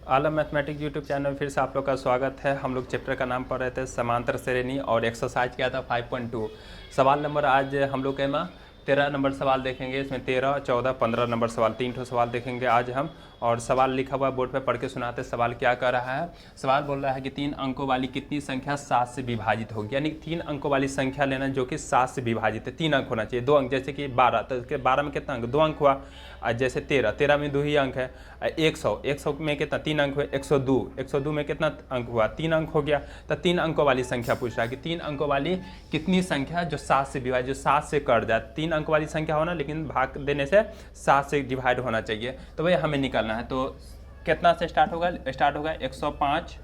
आलम mathematics YouTube channel में फिर से आप लोग का स्वागत है। हम लोग चैप्टर का नाम पढ़ रहे थे समांतर श्रेणी और एक्सरसाइज क्या था 5.2। सवाल नंबर आज हम लोग के 13 नंबर सवाल देखेंगे। इसमें 13, 14, 15 नंबर सवाल, 3 सवाल देखेंगे आज हम। और सवाल लिखा हुआ बोर्ड पे पढ़ के सुनाते। सवाल क्या कर रहा है? सवाल बोल रहा है कि 3 अंकों वाली कितनी संख्या 7 से विभाजित होगी। यानी 3 अंकों वाली संख्या लेना जो कि 7 से विभाजित है। 3 अंक होना चाहिए, 2 अंक। जैसे कि 12, तो इसके 12 में कितना अंक? 2 अंक हुआ। जैसे 13 में 2 ही अंक है। 100 में कितना? 3 अंक हुए। 102 में कितना अंक हुआ? 3 अंक हो गया। तो 3 अंकों वाली संख्या पूछ रहा है कि 3 अंकों वाली कितनी संख्या जो 7 से विभाजित, जो 7 से कट जाए। 3 अंक वाली संख्या होना, लेकिन भाग देने से 7 से डिवाइड होना चाहिए। तो वही हमें निकालना है। तो कितना से स्टार्ट होगा? 105।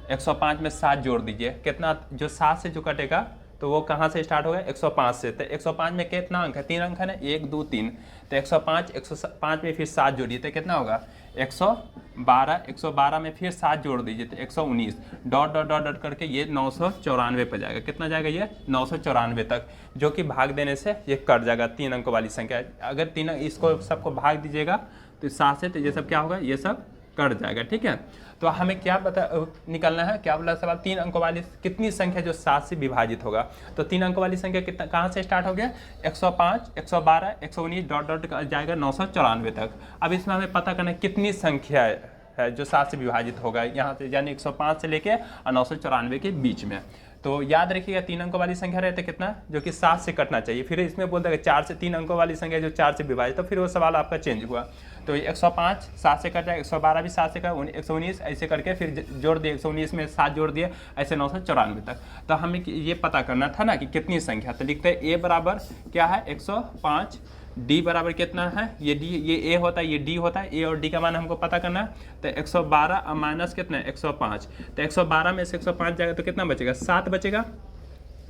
105 में 7 जोड़ दीजिए। कितना? जो 7 से जो कटेगा तो वो कहाँ से स्टार्ट होगा? 105 से। तो 105 में कितना अंक है? 3 अंक है ना, 1, 2, 3। तो 105 में फिर 7 जोड़िए तो कितना होगा? 112। 112 में फिर 7 जोड़ दीजिए तो 119। डॉट डॉट डॉट डॉट करके ये 994 पर जाएगा। कितना जाएगा ये? 994 तक, जो कि भाग देने से ये कट जाएगा। 3 अंकों वाली संख्या। अगर 3 इसको सबको भाग दीजिएगा तो 7 से, तो ये सब क्या होगा? ये सब कट जाएगा। ठीक है। तो हमें क्या निकालना है? क्या बोला सवाल? 3 अंकों वाली कितनी संख्या जो 7 से विभाजित होगा। तो 3 अंकों वाली संख्या कितना, कहाँ से स्टार्ट हो गया? 105, 112, 119 डॉट डॉट जाएगा 994 तक। अब इसमें हमें पता करना है कितनी संख्या है जो 7 से विभाजित होगा यहाँ से, यानी 105 से लेके और 994 के बीच में। तो याद रखिएगा 3 अंकों वाली संख्या रहते कितना, जो कि 7 से कटना चाहिए। फिर इसमें बोल देगा 4 से, 3 अंकों वाली संख्या जो 4 से विभाजित, तो फिर वो सवाल आपका चेंज हुआ। तो 105 7 से कट जाएगा, 112 भी 7 से कट, 119 ऐसे करके फिर जोड़ दिए, 119 में 7 जोड़ दिए, ऐसे 994 तक। तो हमें ये पता करना था ना कि कितनी संख्या। तो लिखते हैं ए बराबर क्या है? 105। डी बराबर कितना है? ये डी, ये ए होता है, ये डी होता है। ए और डी का मान हमको पता करना है। तो 112 माइनस कितना है? 105। तो 112 में से 105 जाएगा तो कितना बचेगा? 7 बचेगा।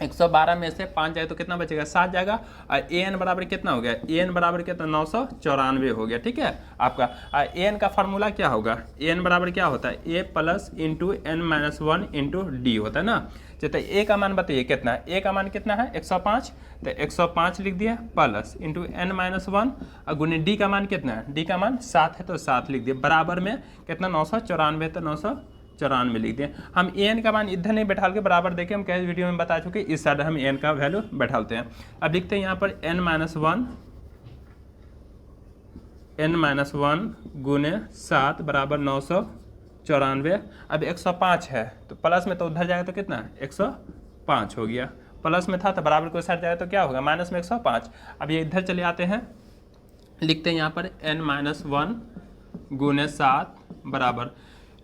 112 में से 5 जाएगा तो कितना बचेगा? 7 जाएगा। और ए एन बराबर कितना हो गया? ए एन बराबर कितना? 994 हो गया। ठीक है आपका। ए एन का फार्मूला क्या होगा? ए एन बराबर क्या होता है? A plus into N minus 1 into D होता है ना। तो ए का मान बताइए कितना है? ए का मान कितना है? 105। तो 105 लिख दिया प्लस इंटू एन माइनस 1 और गुने डी का मान कितना है? डी का मान 7 है तो 7 लिख दिया। बराबर में कितना? 994, तो 994 लिख दिए। हम ए एन का मान इधर नहीं बैठा के बराबर देके हम कई वीडियो में बता चुके, इस साइड हम ए एन का वैल्यू बैठाते हैं। अब लिखते हैं यहाँ पर एन माइनस वन गुने 7 बराबर 994। अब 105 है तो प्लस में तो उधर जाएगा तो कितना? 105 हो गया। प्लस में था तो बराबर को साइड जाएगा तो क्या होगा? माइनस में 105। अब ये इधर चले आते हैं, लिखते हैं यहाँ पर एन माइनस 1 गुने 7 बराबर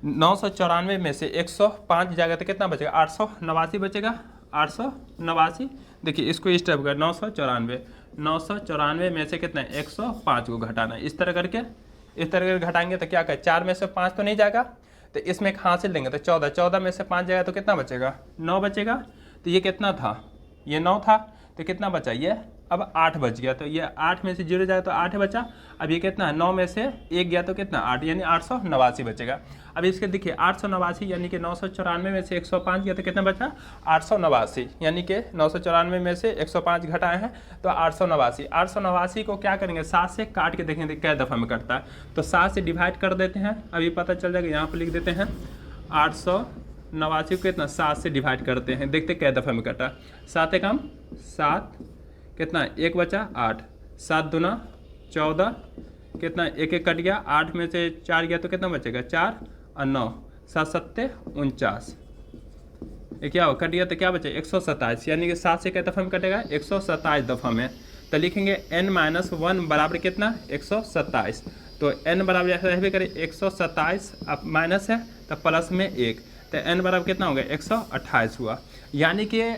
994 में से 105 जाएगा तो कितना बचेगा? 889 बचेगा। 889। देखिए इसको इस टाइप का 994 में से कितना है? 105 को घटाना। इस तरह करके घटाएंगे तो क्या कहे? 4 में से 5 तो नहीं जाएगा, तो इसमें एक हासिल देंगे तो 14 में से 5 जाएगा तो कितना बचेगा? 9 बचेगा। तो ये कितना था? ये 9 था। तो कितना बचा? ये अब 8 बच गया। तो ये 8 में से 0 जाएगा तो 8 बचा। अब ये कितना है? 9 में से 1 गया तो कितना? 8, यानी 889 बचेगा। अब इसके देखिए 889 यानी कि 994 में से 105 गया तो कितना बचा? 889, यानी कि 994 में से 105 घटाए हैं तो 889। 889 को क्या करेंगे? 7 से काट के देखेंगे क्या दफ़ा में कटता है। तो 7 से डिवाइड कर देते हैं, अभी पता चल जाएगा। यहाँ पर लिख देते हैं 889 को कितना? 7 से डिवाइड करते हैं, देखते कै दफ़ा में कटा। 7 एकम 7, कितना? 1 बचा 8। 7 दूना 14, कितना? 1 1 कट गया। 8 में से 4 गया तो कितना बचेगा? 4 और 9, 7 7 49। ये क्या हो? कट गया तो क्या बचे? 127, यानी कि 7 से कै दफ़ा में कटेगा? 127 दफ़ा में। तो लिखेंगे n माइनस 1 बराबर कितना? 127। तो n बराबर ऐसे करें 127, अब माइनस है तो प्लस में 1, तो n बराबर कितना हो गया? 128 हुआ। यानी कि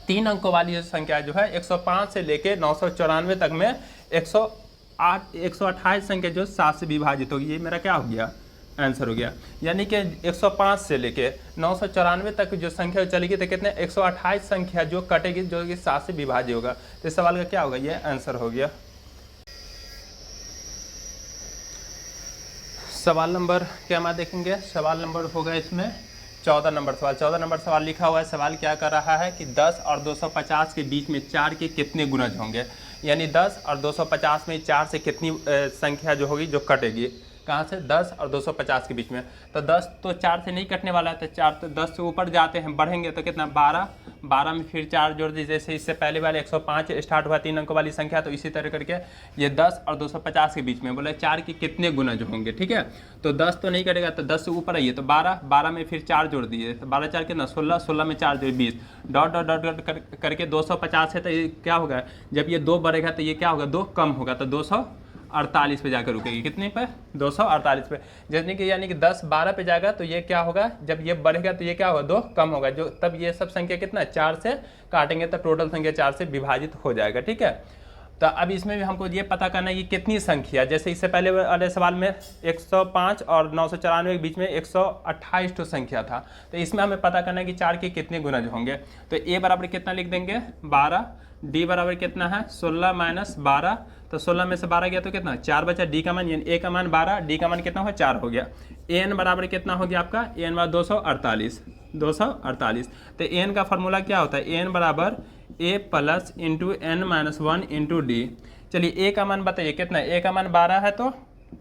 3 अंकों वाली संख्या जो है 105 से लेके 994 तक में 128 संख्या जो 7 से विभाजित होगी। ये मेरा क्या हो गया? आंसर हो गया। यानी कि 105 से लेके 994 तक जो संख्या चलेगी तो कितने? 128 संख्या जो कटेगी, जो कि 7 से विभाजित होगा। तो इस सवाल का क्या होगा? ये आंसर हो गया। सवाल नंबर क्या हम देखेंगे? सवाल नंबर होगा इसमें 14 नंबर सवाल। 14 नंबर सवाल लिखा हुआ है। सवाल क्या कर रहा है कि 10 और 250 के बीच में 4 के कितने गुणज होंगे। यानी 10 और 250 में 4 से कितनी संख्या जो होगी जो कटेगी। कहाँ से 10 और 250 के बीच में। तो 10 तो 4 से नहीं कटने वाला है, तो 4 तो 10 से ऊपर जाते हैं, बढ़ेंगे तो कितना 12, 12 में फिर 4 जोड़ दीजिए। जैसे इससे पहले वाले 105 स्टार्ट हुआ 3 अंकों वाली संख्या, तो इसी तरह करके ये 10 और 250 के बीच में बोले 4 के कितने गुणज होंगे। ठीक है, तो 10 तो नहीं कटेगा, तो 10 से ऊपर आइए तो 12, 12 में फिर 4 जोड़ दीजिए, तो 12 4 कितना 16, 16 में 4 जोड़ 20, डॉट डॉट डॉट डॉट करके 250 है, तो ये क्या होगा, जब ये 2 बढ़ेगा तो ये क्या होगा, 2 कम होगा, तो 248 पे जाकर रुकेगी। कितने पे, 248 पे। जैसे कि यानी कि 10 12 पे जाएगा तो ये क्या होगा, जब ये बढ़ेगा तो ये क्या होगा, 2 कम होगा, जो तब ये सब संख्या कितना 4 से काटेंगे तो टोटल संख्या 4 से विभाजित हो जाएगा। ठीक है, तो अब इसमें भी हमको ये पता करना है कि कितनी संख्या, जैसे इससे पहले वाले सवाल में 105 और 994 के बीच में 128 तो संख्या था, तो इसमें हमें पता करना है कि 4 के कितने गुणज होंगे। तो ए बराबर कितना लिख देंगे 12, डी बराबर कितना है 16 माइनस 12, तो 16 में से 12 गया तो कितना 4 बचा, डी का मान यानी ए का मान 12, डी का मान कितना हुआ 4 हो गया। एन बराबर कितना हो गया आपका, एन बराबर 248। तो एन का फॉर्मूला क्या होता है, एन बराबर A plus into N minus 1 into D. चलिए ए का मान बताइए कितना है, ए का मान 12 है तो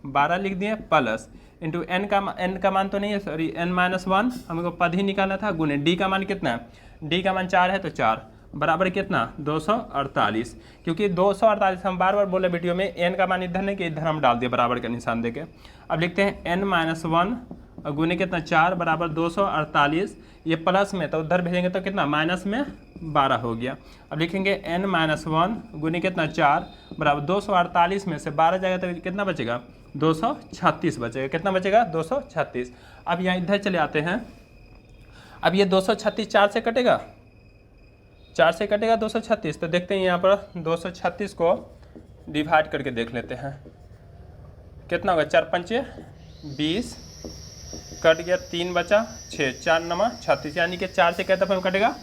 12 लिख दिए, प्लस इंटू एन का मान तो नहीं है, सॉरी एन माइनस 1 हमको पद ही निकालना था, गुने डी का मान कितना है, डी का मान 4 है तो 4 बराबर कितना 248। क्योंकि 248 हम बार बार बोले वीडियो में, एन का मान इधर नहीं कि इधर हम डाल दिए बराबर का निशान देके। अब लिखते हैं एन माइनस 1 और गुने कितना 4 बराबर 248, ये प्लस में तो उधर भेजेंगे तो कितना माइनस में 12 हो गया। अब लिखेंगे एन माइनस 1 गुने कितना 4 बराबर 248 में से 12 जाएगा तो कितना बचेगा 236 बचेगा, कितना बचेगा 236। अब यहाँ इधर चले आते हैं, अब ये 236 4 से कटेगा, 4 से कटेगा 236, तो देखते हैं यहाँ पर 236 को डिवाइड करके देख लेते हैं कितना होगा, 4 पंचे 20 कट गया, 3 बचा 6, 4 नमा 36, यानी कि 4 से क्या दफ़ा में कटेगा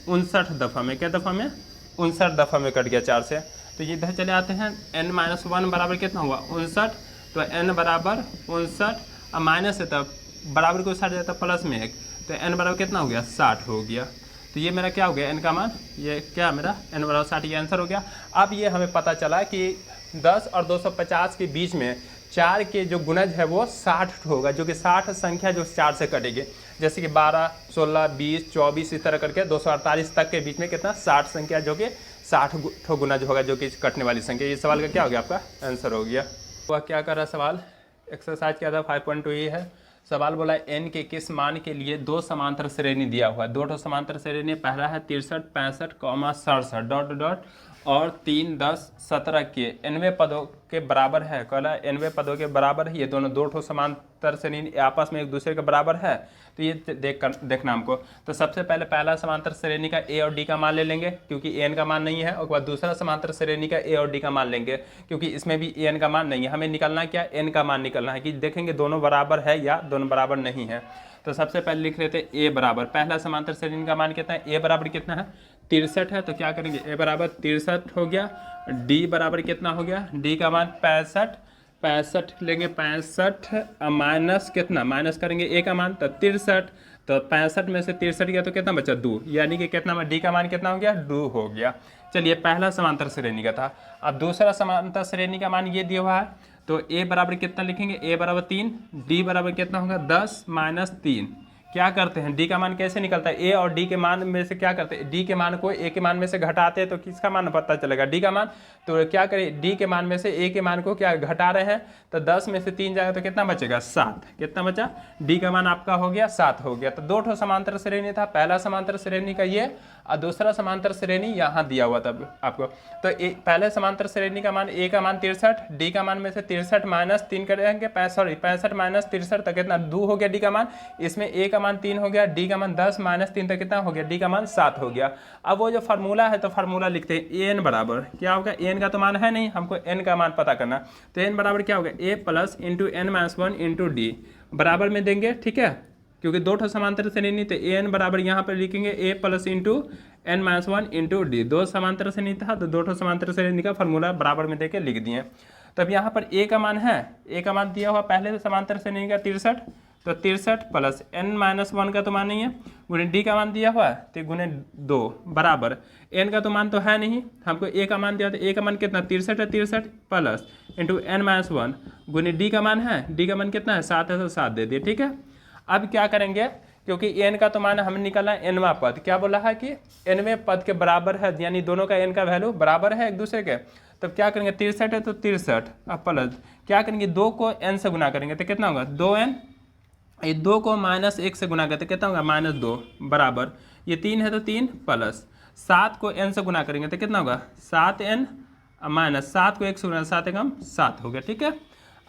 59 दफ़ा में, क्या दफ़ा में 59 दफ़ा में कट गया 4 से। तो ये इधर चले आते हैं, n माइनस 1 बराबर कितना हुआ 59, तो n बराबर 59, अब माइनस है तब बराबर को 60 जाता प्लस में 1, तो n बराबर कितना हो गया 60 हो गया। तो ये मेरा क्या हो गया n का मान, ये क्या मेरा n बराबर 60, ये आंसर हो गया। अब ये हमें पता चला कि 10 और 250 के बीच में 4 के जो गुणज है वो 60 होगा, जो कि 60 संख्या जो 4 से कटेगी, जैसे कि 12, 16, 20, 24 इस तरह करके 248 तक के बीच में कितना 60 संख्या जो कि 60 गुणज होगा, जो कि कटने वाली संख्या। ये सवाल का क्या हो गया, आपका आंसर हो गया। वह क्या कर रहा है सवाल, एक्सरसाइज क्या था 5.2 ये है। सवाल बोला n के किस मान के लिए 2 समांतर श्रेणी दिया हुआ है, 2 समांतर श्रेणी, पहला है 63, 65, 67 डॉट डॉट और 3, 10, 17 के 90 पदों के बराबर है। कहला 90 पदों के बराबर है, ये दोनों 2 समांतर श्रेणी आपस में एक दूसरे के बराबर है, तो ये देखना हमको। तो सबसे पहले पहला समांतर श्रेणी का a और d का मान ले लेंगे, क्योंकि n का मान नहीं है, और बाद दूसरा समांतर श्रेणी का a और d का मान लेंगे, क्योंकि इसमें भी n का मान नहीं है। हमें निकालना क्या, n का मान निकालना है कि देखेंगे दोनों बराबर है या दोनों बराबर नहीं है। तो सबसे पहले लिख लेते हैं a बराबर, पहला समांतर श्रेणी का मान कितना है, a बराबर कितना है 63 है, तो क्या करेंगे a बराबर 63 हो गया, d बराबर कितना हो गया, d का मान 65 लेंगे, 65 माइनस कितना, माइनस करेंगे a का मान तो 63, तो 65 में से 63 गया तो कितना बचा 2, यानी कि कितना d का मान कितना हो गया 2 हो गया। चलिए पहला समांतर श्रेणी का था। अब दूसरा समांतर श्रेणी का मान ये दिया हुआ है, तो a बराबर कितना लिखेंगे, a बराबर 3, d बराबर कितना होगा 10 माइनस 3। क्या करते हैं, d का मान कैसे निकलता है, a और d के मान में से क्या करते हैं, d के मान को a के मान में से घटाते हैं, तो किसका मान पता चलेगा, d का मान। तो क्या करें, d के मान में से a के मान को क्या घटा रहे हैं, तो 10 में से 3 जाएगा तो कितना बचेगा 7, कितना बचा, d का मान आपका हो गया 7 हो गया। तो 2 समांतर श्रेणी था, पहला समांतर श्रेणी का ये और दूसरा समांतर श्रेणी यहाँ दिया हुआ था आपको। तो पहले समांतर श्रेणी का मान a का मान 63, d का मान में से 63 माइनस 3 करेंगे, 65 माइनस 63 तक कितना 2 हो गया d का मान, इसमें a का मान 3 हो गया, d का मान 10 माइनस 3 तक कितना हो गया, d का मान 7 हो गया। अब वो जो फार्मूला है, तो फार्मूला लिखते हैं n बराबर क्या होगा, n का तो मान है नहीं, हमको n का मान पता करना, तो n बराबर क्या होगा a plus into N minus 1 into D बराबर में देंगे, ठीक है, क्योंकि 2 समांतर श्रेणी, तो an बराबर यहाँ पर लिखेंगे a plus into N minus 1 into D, 2 समांतर श्रेणी था तो 2 समांतर श्रेणी का फार्मूला बराबर में देके लिख दिए। तब यहाँ पर a का मान है, a का मान दिया हुआ पहले समांतर श्रेणी का 63, तो 63 प्लस n-1 का तो मान नहीं है, गुणे d का मान दिया हुआ है तो गुणे 2 बराबर n का तो मान तो है नहीं, हमको a का मान दिया तो a का मान कितना 63 है, 63 प्लस इंटू n-1 गुणे d का मान है, d का मान कितना है 7 है तो 7 दे दिए। ठीक है, अब क्या करेंगे, क्योंकि n का तो मान हमें निकालना है nवां पद, क्या बोला है कि nवें पद के बराबर है, यानी दोनों का n का वैल्यू बराबर है एक दूसरे के। तब क्या करेंगे 63 है तो 63 अब प्लस क्या करेंगे 2 को n से गुना करेंगे तो कितना होगा 2n, ये 2 को -1 से गुना करते कितना होगा -2 बराबर ये 3 है तो 3 प्लस 7 को n से गुना करेंगे तो कितना होगा 7n माइनस 7 को 1 से गुना 7 एकम 7 हो गया। ठीक है,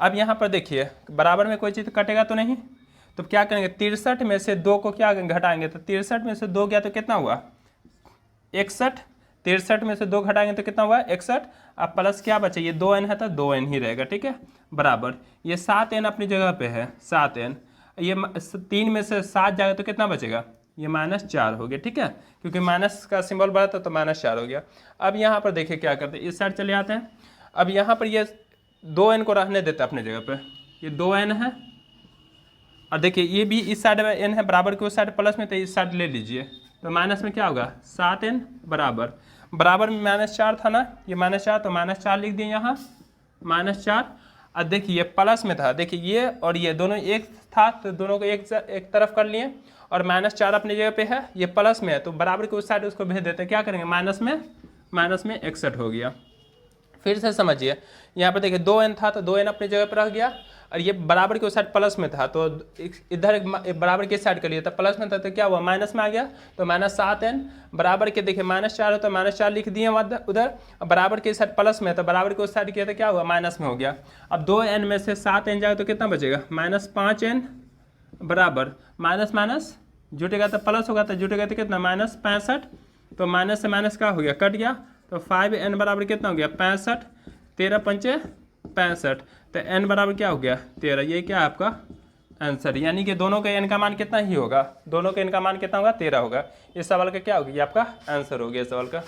अब यहाँ पर देखिए बराबर में कोई चीज़ कटेगा तो नहीं, तो क्या करेंगे 63 में से 2 को क्या घटाएंगे तो 63 में से 2 गया तो कितना हुआ 61, 63 में से 2 घटाएंगे तो कितना हुआ 61, अब प्लस क्या बचे ये 2n है तो 2n ही रहेगा। ठीक है, बराबर ये 7n अपनी जगह पे है 7n, ये 3 में से 7 जाएगा तो कितना बचेगा ये -4 हो गया। ठीक है, क्योंकि माइनस का सिंबल बढ़ा था तो -4 हो गया। अब यहाँ पर देखिए क्या करते हैं, इस साइड चले आते हैं। अब यहाँ पर ये 2n को रहने देते हैं अपनी जगह पे, ये 2n है और देखिए ये भी इस साइड में n है बराबर के उस साइड प्लस में, तो इस साइड ले लीजिए तो माइनस में क्या होगा 7n बराबर बराबर में -4 था ना, ये -4 तो -4 लिख दिए यहाँ -4। अब देखिए ये प्लस में था, देखिए ये और ये दोनों एक था तो दोनों को एक तरफ कर लिए और -4 अपनी जगह पे है, ये प्लस में है तो बराबर के उस साइड उसको भेज देते हैं, क्या करेंगे माइनस में 61 हो गया। फिर से समझिए यहाँ पर देखिए 2n था तो 2n अपनी जगह पर रह गया और ये बराबर के उस साइड प्लस में था तो इधर बराबर के साइड कर लिया था, प्लस में था तो क्या हुआ माइनस में आ गया तो -7n बराबर के देखिए -4 है तो -4 लिख दिए उधर, बराबर के साइड प्लस में तो बराबर के उस साइड किया तो क्या हुआ माइनस में हो गया। अब 2n में से 7n जाएगा तो कितना बचेगा -5n बराबर माइनस माइनस जुटेगा तो प्लस होगा तो जुटेगा तो कितना -65, तो माइनस से माइनस क्या हो गया कट गया तो 5n बराबर कितना हो गया 65, 13 पंचे 65 तो n बराबर क्या हो गया 13, ये क्या है आपका आंसर, यानी कि दोनों का n का मान कितना ही होगा, दोनों का n का मान कितना होगा 13 होगा। इस सवाल का क्या होगा ये आपका आंसर हो गया इस सवाल का।